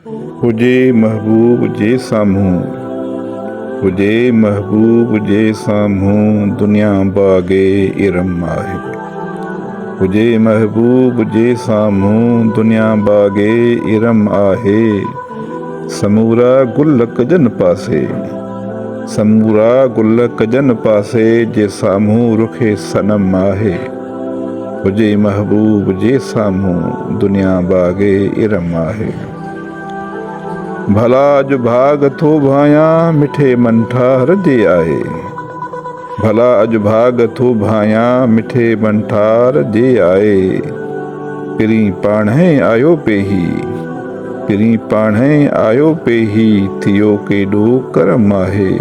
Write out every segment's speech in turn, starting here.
हुजे महबूब जे साम्हूं, हुजे महबूब जे साम्हूं दुनिया बाग़े इरम आहे। हुजे महबूब जे साम्हूं दुनिया बाग़े इरम आहे। समूरा गुल कजन पासे, समूरा गुल कजन पासे जे साम्हूं रुखे सनम आहे। हुजे महबूब जे साम्हूं दुनिया बाग़े इरम आहे। भला अॼु भाग थो भायां मिठे मंठार जे आहे। भला अॼु भाग थो भायां मिठे मंठार जे आहे। पिरीं पाणे आयो पेही, पिरीं पाणे आयो पेही थियो केॾो करम आहे।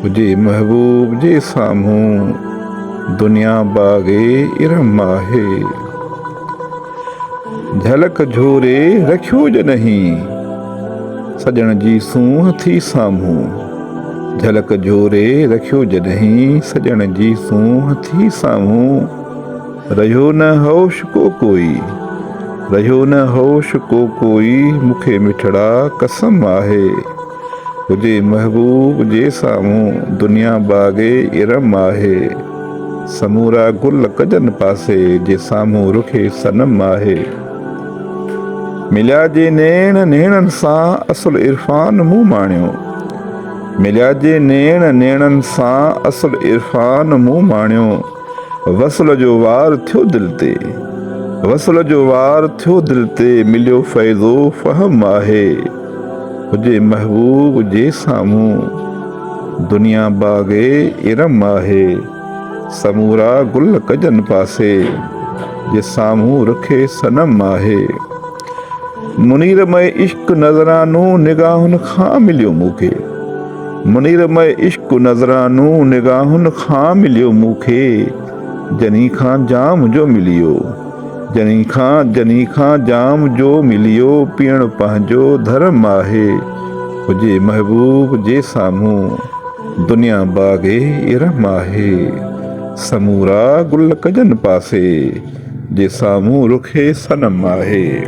हुजे महबूब जे साम्हूं दुनिया बाग़े इरम आहे। झलक झोरे रखियो जॾहिं सजण जी सूंहं थी साम्हूं। झलक झोरे रखियो जॾहिं सजण जी सूंहं थी साम्हूं। रहियो न होश को कोई, रहियो न होश को कोई मूंखे मिठड़ा कसम आहे। हुजे महबूब जे साम्हूं दुनिया बाग़े इरम आहे। समूरा गुल कजन पासे जे साम्हूं रुखे सनम आहे। मिलिया जे नेण नेणनि सां असुल इरफान मूं माणियो। मिलिया जे नेण नेणनि सां असुल इरफान मूं माणियो। वसल जो वार थियो दिलि ते, वसल जो वार थियो दिलि ते मिलियो फ़ैज़ो फ़हम आहे। हुजे महबूब जे साम्हूं दुनिया बाग़े इरम आहे। समूरा गुल कजन पासे जे साम्हूं रुखे सनम आहे। मुनीरमय इश्क नज़रानो निगाहुनि खां मिलियो मूंखे। मुनीरमय इश्क नज़रानो निगाहुनि खां मिलियो मूंखे। जनी खां जाम जो मिलियो, जनी खां जाम जो मिलियो पीअण पंहिंजो धर्म आहे। हुजे महबूब जे साम्हूं दुनिया बाग़े इरम आहे। समूरा गुल कजन पासे जे साम्हूं रुखे सनम आहे।